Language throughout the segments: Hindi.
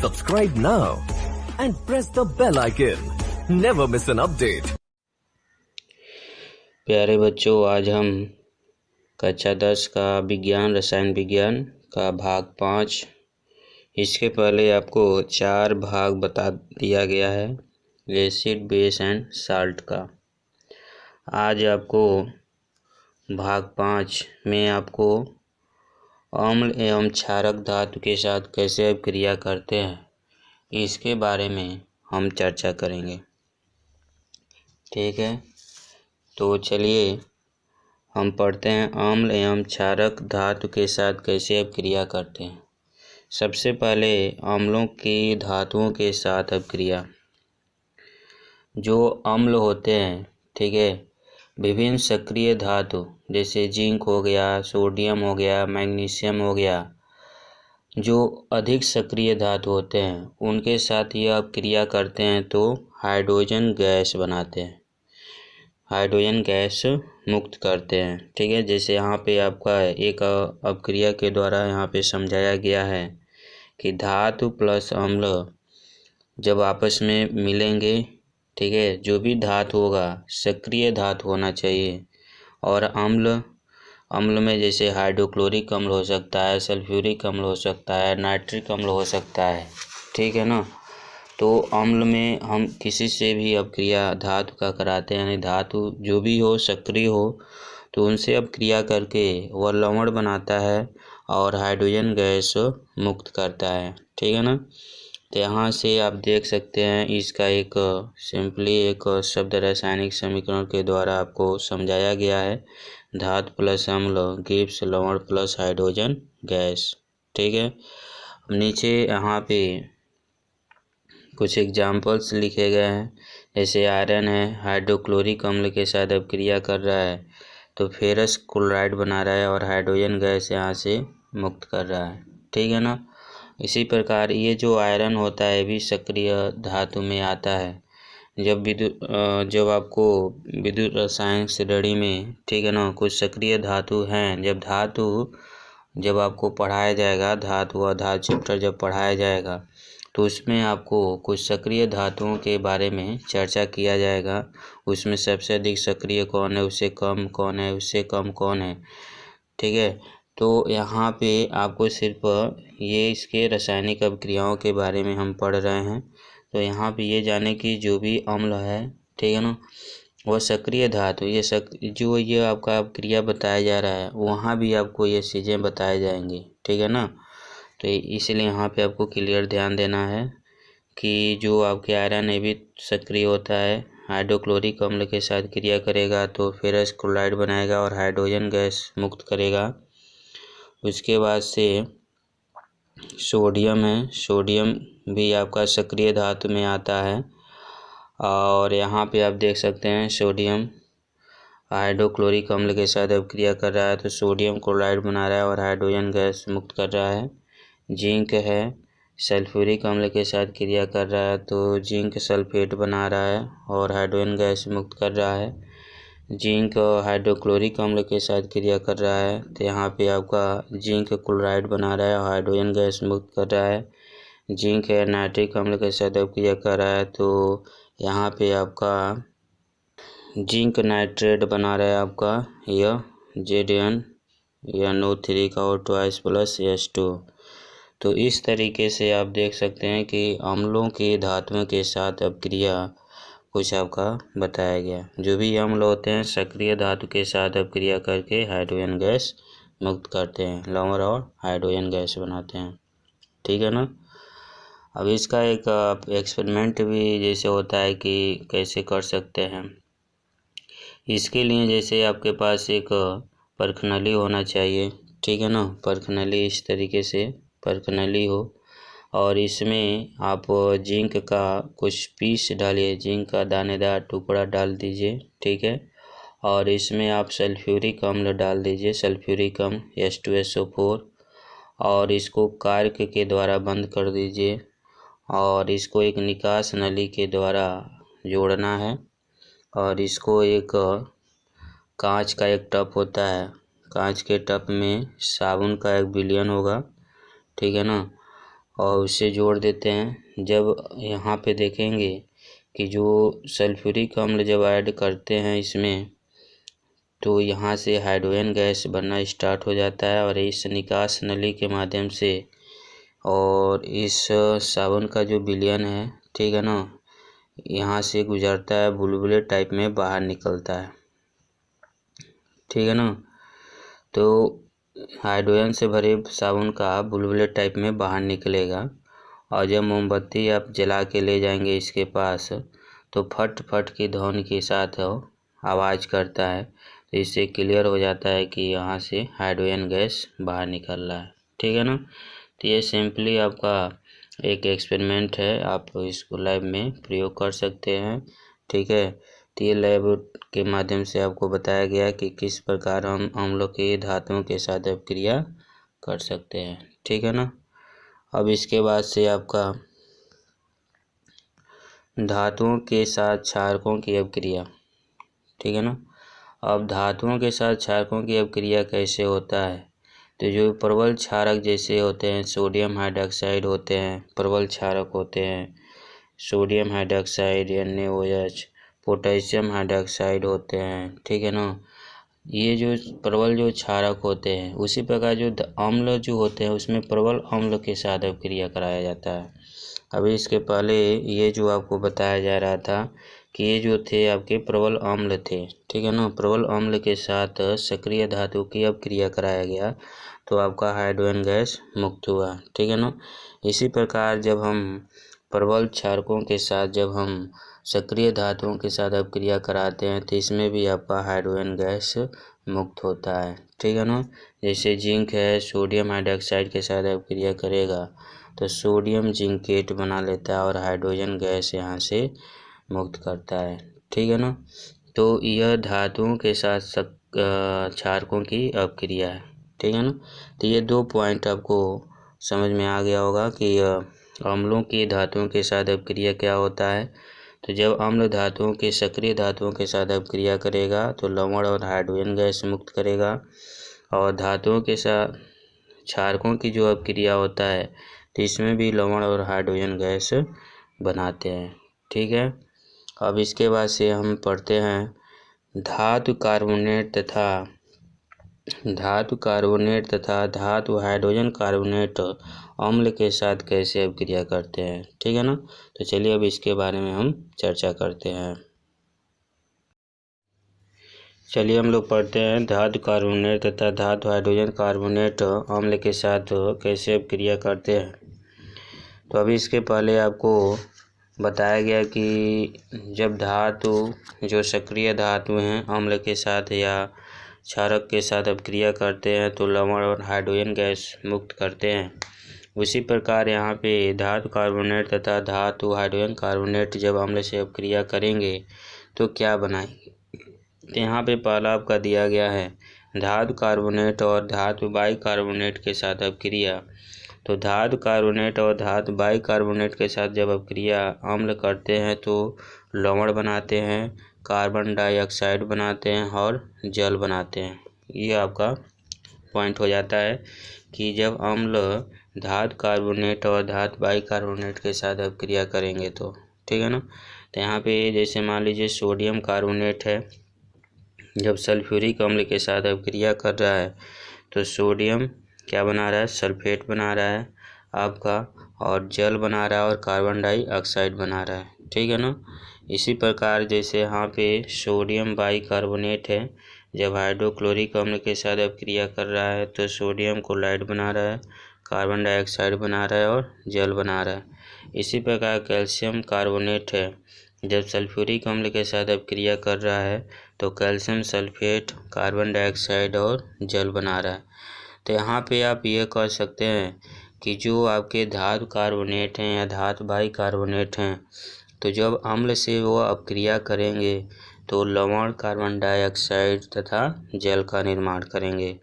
Subscribe now and press the bell icon. Never miss an update. प्यारे बच्चों, आज हम कक्षा 10 का विज्ञान रसायन विज्ञान का भाग 5। इसके पहले आपको 4 भाग बता दिया गया है एसिड, बेस एंड साल्ट का। आज आपको भाग 5 में आपको अम्ल एवं क्षारक धातु के साथ कैसे अभिक्रिया करते हैं इसके बारे में हम चर्चा करेंगे। ठीक है, तो चलिए हम पढ़ते हैं अम्ल एवं क्षारक धातु के साथ कैसे अभिक्रिया करते हैं। सबसे पहले अम्लों की धातुओं के साथ अभिक्रिया। जो अम्ल होते हैं, ठीक है, विभिन्न सक्रिय धातु जैसे जिंक हो गया, सोडियम हो गया, मैग्नीशियम हो गया, जो अधिक सक्रिय धातु होते हैं उनके साथ यह अभिक्रिया करते हैं तो हाइड्रोजन गैस बनाते हैं, हाइड्रोजन गैस मुक्त करते हैं। ठीक है, जैसे यहाँ पे आपका एक अभिक्रिया के द्वारा यहाँ पे समझाया गया है कि धातु प्लस अम्ल जब आपस में मिलेंगे, ठीक है, जो भी धातु होगा सक्रिय धातु होना चाहिए। और अम्ल में जैसे हाइड्रोक्लोरिक अम्ल हो सकता है, सल्फ्यूरिक अम्ल हो सकता है, नाइट्रिक अम्ल हो सकता है, ठीक है ना। तो अम्ल में हम किसी से भी अभिक्रिया धातु का कराते हैं, यानी धातु जो भी हो सक्रिय हो तो उनसे अभिक्रिया करके वह लवण बनाता है और हाइड्रोजन गैस मुक्त करता है। ठीक है ना। तो यहाँ से आप देख सकते हैं इसका एक सिंपली एक शब्द रासायनिक समीकरण के द्वारा आपको समझाया गया है। धातु प्लस अम्ल गिव्स लवण प्लस हाइड्रोजन गैस। ठीक है, नीचे यहाँ पे कुछ एग्जाम्पल्स लिखे गए हैं। जैसे आयरन है, हाइड्रोक्लोरिक अम्ल के साथ अभिक्रिया कर रहा है तो फेरस क्लोराइड बना रहा है और हाइड्रोजन गैस यहाँ से मुक्त कर रहा है। ठीक है ना। इसी प्रकार ये जो आयरन होता है भी सक्रिय धातु में आता है। जब आपको विद्युत रसायन श्रेणी में, ठीक है ना, कुछ सक्रिय धातु हैं, जब आपको पढ़ाया जाएगा धातु चैप्टर जब पढ़ाया जाएगा तो उसमें आपको कुछ सक्रिय धातुओं के बारे में चर्चा किया जाएगा। उसमें सबसे अधिक सक्रिय कौन है, उससे कम कौन है, उससे कम कौन है। ठीक है, तो यहाँ पे आपको सिर्फ ये इसके रासायनिक अभिक्रियाओं के बारे में हम पढ़ रहे हैं। तो यहाँ पे ये जाने कि जो भी अम्ल है, ठीक है ना, वह सक्रिय धातु जो ये आपका अभिक्रिया बताया जा रहा है वहाँ भी आपको ये चीज़ें बताए जाएंगी। ठीक है ना। तो इसलिए यहाँ पे आपको क्लियर ध्यान देना है कि जो आपके आयरन है भी सक्रिय होता है, हाइड्रोक्लोरिक अम्ल के साथ क्रिया करेगा तो फेरस क्लोराइड बनाएगा और हाइड्रोजन गैस मुक्त करेगा। उसके बाद से सोडियम है, सोडियम भी आपका सक्रिय धातु में आता है और यहाँ पे आप देख सकते हैं सोडियम हाइड्रोक्लोरिक अम्ल के साथ अभिक्रिया कर रहा है तो सोडियम क्लोराइड बना रहा है और हाइड्रोजन गैस मुक्त कर रहा है। जिंक है, सल्फ्यूरिक अम्ल के साथ क्रिया कर रहा है तो जिंक सल्फेट बना रहा है और हाइड्रोजन गैस मुक्त कर रहा है। जिंक हाइड्रोक्लोरिक अम्ल के साथ क्रिया कर रहा है तो यहाँ पे आपका जिंक क्लोराइड बना रहा है और हाइड्रोजन गैस मुक्त कर रहा है। जिंक है नाइट्रिक अम्ल के साथ क्रिया कर रहा है तो यहाँ पे आपका जिंक नाइट्रेट बना रहा है आपका यह ZnNO3 का और 2+H2। तो इस तरीके से आप देख सकते हैं कि अम्लों के धातुओं के साथ अभिक्रिया कुछ आपका बताया गया। जो भी अम्ल होते हैं सक्रिय धातु के साथ अभिक्रिया करके हाइड्रोजन गैस मुक्त करते हैं, लवण और हाइड्रोजन गैस बनाते हैं। ठीक है ना। अब इसका एक एक्सपेरिमेंट भी जैसे होता है कि कैसे कर सकते हैं। इसके लिए जैसे आपके पास एक परखनली होना चाहिए, ठीक है ना, परखनली इस तरीके से परखनली हो और इसमें आप जिंक का कुछ पीस डालिए, जिंक का दानेदार टुकड़ा डाल दीजिए। ठीक है, और इसमें आप सल्फ्यूरिक अम्ल डाल दीजिए, सल्फ्यूरिक अम्ल H2SO4, और इसको कार्क के द्वारा बंद कर दीजिए और इसको एक निकास नली के द्वारा जोड़ना है। और इसको एक कांच का एक टब होता है, कांच के टब में साबुन का एक विलयन होगा, ठीक है ना, और उसे जोड़ देते हैं। जब यहाँ पे देखेंगे कि जो सल्फ्यूरिक अम्ल जब ऐड करते हैं इसमें, तो यहाँ से हाइड्रोजन गैस बनना स्टार्ट हो जाता है और इस निकास नली के माध्यम से और इस साबुन का जो विलयन है, ठीक है ना, यहाँ से गुजरता है, बुलबुले टाइप में बाहर निकलता है, ठीक है ना। तो हाइड्रोजन से भरे साबुन का बुलबुले टाइप में बाहर निकलेगा और जब मोमबत्ती आप जला के ले जाएंगे इसके पास, तो फट फट की ध्वनि के साथ आवाज़ करता है। तो इससे क्लियर हो जाता है कि यहाँ से हाइड्रोजन गैस बाहर निकल रहा है, ठीक है ना। तो ये सिंपली आपका एक एक्सपेरिमेंट है, आप इसको लैब में प्रयोग कर सकते हैं, ठीक है। तो ये लैब के माध्यम से आपको बताया गया कि किस प्रकार हम अम्लों के धातुओं के साथ अपक्रिया कर सकते हैं, ठीक है ना। अब इसके बाद से आपका धातुओं के साथ क्षारकों की अपक्रिया, ठीक है ना। अब धातुओं के साथ क्षारकों की अपक्रिया कैसे होता है, तो जो प्रबल क्षारक जैसे होते हैं, सोडियम हाइड्रॉक्साइड होते हैं, प्रबल क्षारक होते हैं, sodium hydroxide NaOH, potassium hydroxide होते हैं, ठीक है ना। ये जो प्रबल जो क्षारक होते हैं, उसी प्रकार जो अम्ल जो होते हैं उसमें प्रबल अम्ल के साथ अपक्रिया कराया जाता है। अभी इसके पहले ये जो आपको बताया जा रहा था कि ये जो थे आपके प्रबल अम्ल थे, ठीक है ना, प्रबल अम्ल के साथ सक्रिय धातु की अपक्रिया कराया गया तो आपका हाइड्रोजन गैस मुक्त हुआ, ठीक है ना। इसी प्रकार जब हम प्रबल क्षारकों के साथ जब हम सक्रिय धातुओं के साथ अपक्रिया कराते हैं तो इसमें भी आपका हाइड्रोजन गैस मुक्त होता है, ठीक है ना। जैसे जिंक है, सोडियम हाइड्रॉक्साइड के साथ अपक्रिया करेगा तो सोडियम जिंकेट बना लेता है और हाइड्रोजन गैस यहाँ से मुक्त करता है, ठीक है ना। तो यह धातुओं के साथ क्षारकों की अपक्रिया है, ठीक है ना। तो ये 2 पॉइंट आपको समझ में आ गया होगा कि अम्लों की धातुओं के साथ अपक्रिया क्या होता है। तो जब अम्ल धातुओं के सक्रिय धातुओं के साथ अपक्रिया करेगा तो लवण और हाइड्रोजन गैस मुक्त करेगा, और धातुओं के साथ क्षारकों की जो अपक्रिया होता है तो इसमें भी लवण और हाइड्रोजन गैस बनाते हैं, ठीक है। अब इसके बाद से हम पढ़ते हैं धातु कार्बोनेट तथा धातु हाइड्रोजन कार्बोनेट अम्ल के साथ कैसे अपक्रिया करते हैं, ठीक है ना। तो चलिए अब इसके बारे में हम चर्चा करते हैं। चलिए हम लोग पढ़ते हैं धातु कार्बोनेट तथा धातु हाइड्रोजन कार्बोनेट अम्ल के साथ कैसे अपक्रिया करते हैं। तो अभी इसके पहले आपको बताया गया कि जब धातु जो सक्रिय धातु हैं अम्ल के साथ या क्षारक के साथ अपक्रिया करते हैं तो लवण और हाइड्रोजन गैस मुक्त करते हैं। उसी प्रकार यहाँ पे धातु कार्बोनेट तथा धातु हाइड्रोजन कार्बोनेट जब अम्ल से अपक्रिया करेंगे तो क्या बनाएंगे। तो यहाँ पे पहला आपका दिया गया है धातु कार्बोनेट और धातु बाइकार्बोनेट के साथ अपक्रिया। तो धातु कार्बोनेट और धातु बाइकार्बोनेट के साथ जब अपक्रिया अम्ल करते हैं तो लवण बनाते हैं, कार्बन डाइऑक्साइड बनाते हैं और जल बनाते हैं। ये आपका पॉइंट हो जाता है कि जब अम्ल धातु कार्बोनेट और धातु बाइकार्बोनेट के साथ अपक्रिया करेंगे तो, ठीक है ना। तो यहाँ पे जैसे मान लीजिए सोडियम कार्बोनेट है, जब सल्फ्यूरिक अम्ल के साथ अपक्रिया कर रहा है तो सोडियम क्या बना रहा है, सल्फेट बना रहा है आपका, और जल बना रहा है और कार्बन डाइऑक्साइड बना रहा है, ठीक है ना। इसी प्रकार जैसे यहाँ पे सोडियम बाइकार्बोनेट है, जब हाइड्रोक्लोरिक अम्ल के साथ अपक्रिया कर रहा है तो सोडियम क्लोराइड बना रहा है, कार्बन डाइऑक्साइड बना रहा है और जल बना रहा है। इसी प्रकार कैल्शियम कार्बोनेट है, जब सल्फ्यूरिक अम्ल के साथ अपक्रिया कर रहा है तो कैल्शियम सल्फेट, कार्बन डाइऑक्साइड और जल बना रहा है। तो यहाँ पे आप ये कह सकते हैं कि जो आपके धातु कार्बोनेट हैं या धातु बाइकार्बोनेट हैं तो जब अम्ल से वो अपक्रिया करेंगे तो लवण, कार्बन डाइऑक्साइड तथा जल का निर्माण करेंगे।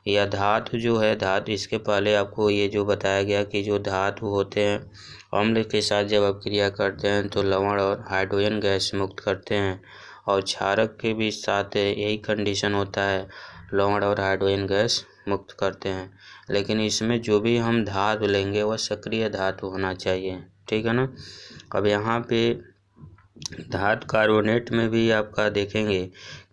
या धातु जो है धातु, इसके पहले आपको ये जो बताया गया कि जो धातु होते हैं अम्ल के साथ जब अपक्रिया करते हैं तो लवण और हाइड्रोजन गैस मुक्त करते हैं, और क्षारक के भी साथ यही कंडीशन होता है, लवण और हाइड्रोजन गैस मुक्त करते हैं। लेकिन इसमें जो भी हम धातु लेंगे वह सक्रिय धातु होना चाहिए, ठीक है ना। अब यहाँ पे धातु कार्बोनेट में भी आपका देखेंगे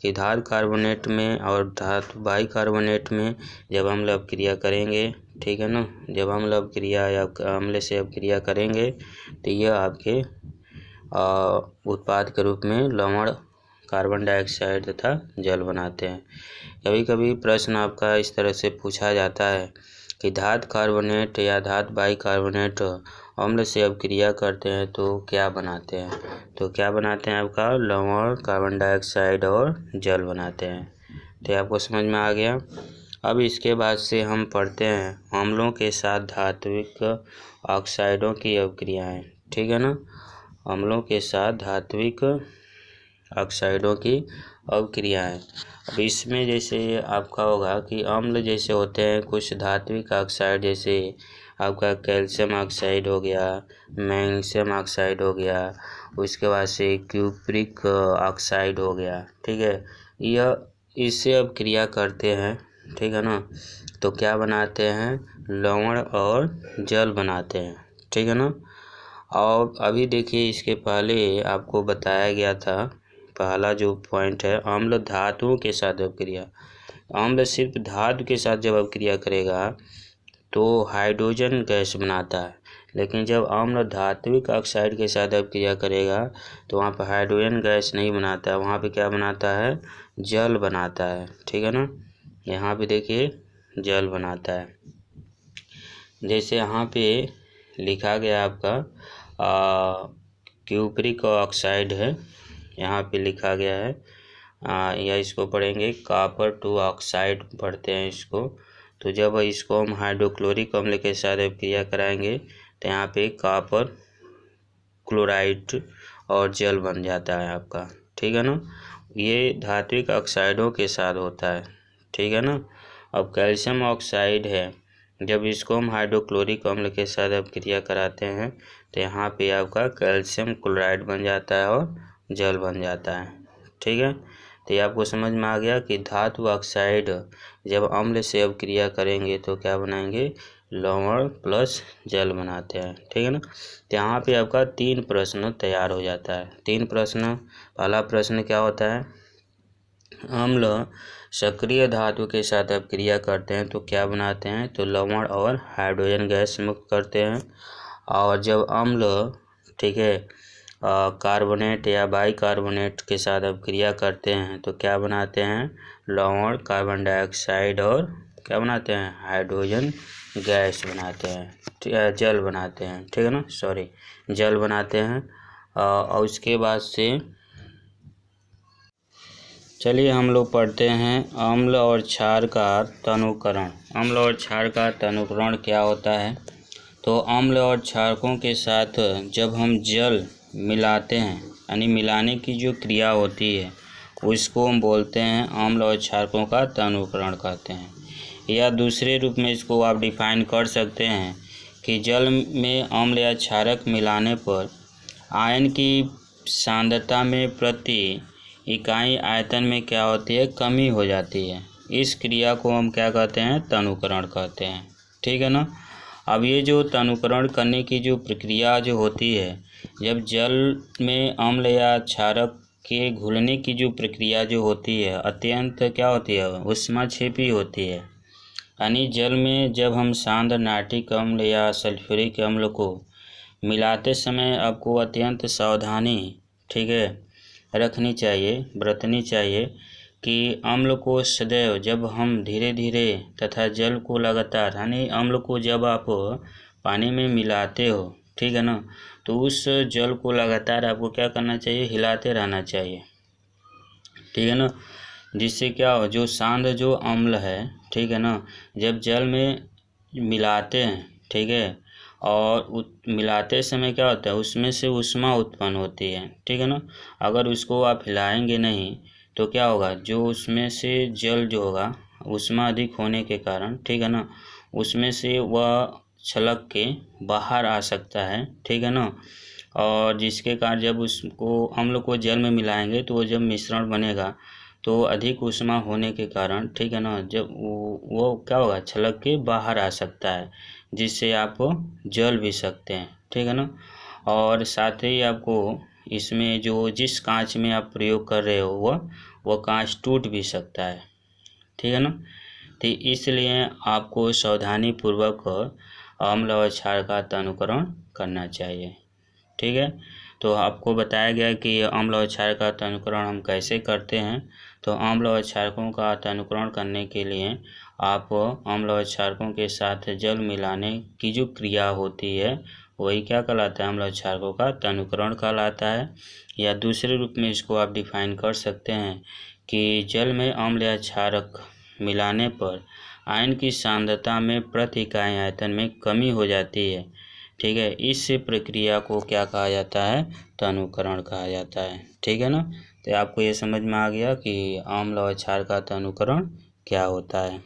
कि धातु कार्बोनेट में और धातु बाइकार्बोनेट में जब अम्ल अपक्रिया करेंगे, ठीक है ना, जब अम्ल अपक्रिया या अम्ल से अपक्रिया करेंगे तो यह आपके उत्पाद के रूप में लवण, कार्बन डाइऑक्साइड तथा जल बनाते हैं। कभी कभी प्रश्न आपका इस तरह से पूछा जाता है कि धातु कार्बोनेट या धातु बाइकार्बोनेट अम्ल से अपक्रिया करते हैं तो क्या बनाते हैं, तो क्या बनाते हैं आपका लवण, कार्बन डाइऑक्साइड और जल बनाते हैं। तो आपको समझ में आ गया। अब इसके बाद से हम पढ़ते हैं अम्लों के साथ धात्विक ऑक्साइडों की अपक्रियाएं, ठीक है ना। अम्लों के साथ धात्विक ऑक्साइडों की अपक्रियाएं। अब इसमें जैसे आपका होगा कि अम्ल जैसे होते हैं कुछ धात्विक ऑक्साइड, जैसे आपका कैल्शियम ऑक्साइड हो गया, मैग्नीशियम ऑक्साइड हो गया, उसके बाद से क्यूप्रिक ऑक्साइड हो गया, ठीक है। यह इससे अपक्रिया करते हैं, ठीक है ना, तो क्या बनाते हैं लवण और जल बनाते हैं, ठीक है ना। और अभी देखिए इसके पहले आपको बताया गया था, पहला जो पॉइंट है अम्ल धातुओं के साथ अपक्रिया। अम्ल सिर्फ धातु के साथ जब अपक्रिया करेगा तो हाइड्रोजन गैस बनाता है, लेकिन जब अम्ल धात्विक ऑक्साइड के साथ अपक्रिया करेगा तो वहाँ पर हाइड्रोजन गैस नहीं बनाता है, वहाँ पे क्या बनाता है जल बनाता है, ठीक है ना। यहाँ पे देखिए जल बनाता है। जैसे यहाँ पे लिखा गया आपका क्यूप्रिक ऑक्साइड है, यहाँ पे लिखा गया है या इसको पढ़ेंगे कॉपर टू ऑक्साइड पढ़ते हैं इसको। तो जब इसको हम हाइड्रोक्लोरिक अम्ल के साथ अपक्रिया कराएंगे तो यहाँ पे कॉपर क्लोराइड और जल बन जाता है आपका, ठीक है ना। ये धात्विक ऑक्साइडों के साथ होता है, ठीक है ना। अब कैल्शियम ऑक्साइड है, जब इसको हम हाइड्रोक्लोरिक अम्ल के साथ अपक्रिया कराते हैं तो यहाँ पे आपका कैल्शियम क्लोराइड बन जाता है और जल बन जाता है, ठीक है। तो ये आपको समझ में आ गया कि धातु ऑक्साइड जब अम्ल से अपक्रिया करेंगे तो क्या बनाएंगे लवण प्लस जल बनाते हैं, ठीक है ना। तो यहाँ पे आपका 3 प्रश्न तैयार हो जाता है। 3 प्रश्न। पहला प्रश्न क्या होता है, अम्ल सक्रिय धातु के साथ अपक्रिया करते हैं तो क्या बनाते हैं, तो लवण और हाइड्रोजन गैस मुक्त करते हैं। और जब अम्ल, ठीक है, कार्बोनेट या बाइकार्बोनेट के साथ अपक्रिया करते हैं तो क्या बनाते हैं लवण, कार्बन डाइऑक्साइड और क्या बनाते हैं हाइड्रोजन गैस बनाते हैं, जल बनाते हैं, ठीक है ना, सॉरी जल बनाते हैं। और उसके बाद से चलिए हम लोग पढ़ते हैं अम्ल और क्षार का तनुकरण। अम्ल और क्षार का तनुकरण क्या होता है, तो अम्ल और क्षारकों के साथ जब हम जल मिलाते हैं यानी मिलाने की जो क्रिया होती है उसको हम बोलते हैं अम्ल और क्षारकों का तनुकरण कहते हैं। या दूसरे रूप में इसको आप डिफाइन कर सकते हैं कि जल में अम्ल या क्षारक मिलाने पर आयन की सांद्रता में प्रति इकाई आयतन में क्या होती है कमी हो जाती है। इस क्रिया को हम क्या कहते हैं तनुकरण कहते हैं, ठीक है ना। अब ये जो तनुकरण करने की जो प्रक्रिया जो होती है, जब जल में अम्ल या क्षारक के घुलने की जो प्रक्रिया जो होती है अत्यंत क्या होती है ऊष्माक्षेपी होती है। यानी जल में जब हम सांद्र नाइट्रिक अम्ल या सल्फ्यूरिक अम्ल को मिलाते समय आपको अत्यंत सावधानी, ठीक है, रखनी चाहिए, बरतनी चाहिए कि अम्ल को सदैव जब हम धीरे धीरे तथा जल को लगातार, यानी अम्ल को जब आप पानी में मिलाते हो, ठीक है ना, तो उस जल को लगातार आपको क्या करना चाहिए हिलाते रहना चाहिए, ठीक है ना। जिससे क्या हो जो सांद्र जो अम्ल है, ठीक है ना, जब जल में मिलाते हैं, ठीक है, और मिलाते समय क्या होता है उसमें से ऊष्मा उत्पन्न होती है, ठीक है ना। अगर उसको आप हिलाएंगे नहीं तो क्या होगा जो उसमें से जल जो होगा ऊष्मा अधिक होने के कारण, ठीक है ना, उसमें से वह छलक के बाहर आ सकता है, ठीक है ना। और जिसके कारण जब उसको अम्ल को जल में मिलाएंगे तो वो जब मिश्रण बनेगा तो अधिक ऊष्मा होने के कारण, ठीक है ना, जब वो क्या होगा, छलक के बाहर आ सकता है, जिससे आप जल भी सकते हैं, ठीक है ना। और साथ ही आपको इसमें जो जिस कांच में आप प्रयोग कर रहे हो वह कांच टूट भी सकता है, ठीक है ना। तो इसलिए आपको सावधानी पूर्वक अम्ल और क्षार का अनुकरण करना चाहिए, ठीक है। तो आपको बताया गया कि अम्ल और क्षार का अनुकरण हम कैसे करते हैं। तो अम्ल और क्षारकों का अनुकरण करने के लिए आप अम्ल और क्षारकों के साथ जल मिलाने की जो क्रिया होती है वही क्या कहलाता है, अम्ल और क्षारकों का अनुकरण कहलाता है। या दूसरे रूप में इसको आप डिफाइन कर सकते हैं कि जल में अम्ल या क्षारक मिलाने पर आयन की सांद्रता में प्रति इकाई आयतन में कमी हो जाती है, ठीक है। इस प्रक्रिया को क्या कहा जाता है, तनुकरण कहा जाता है, ठीक है ना। तो आपको ये समझ में आ गया कि अम्ल और क्षार का तनुकरण क्या होता है।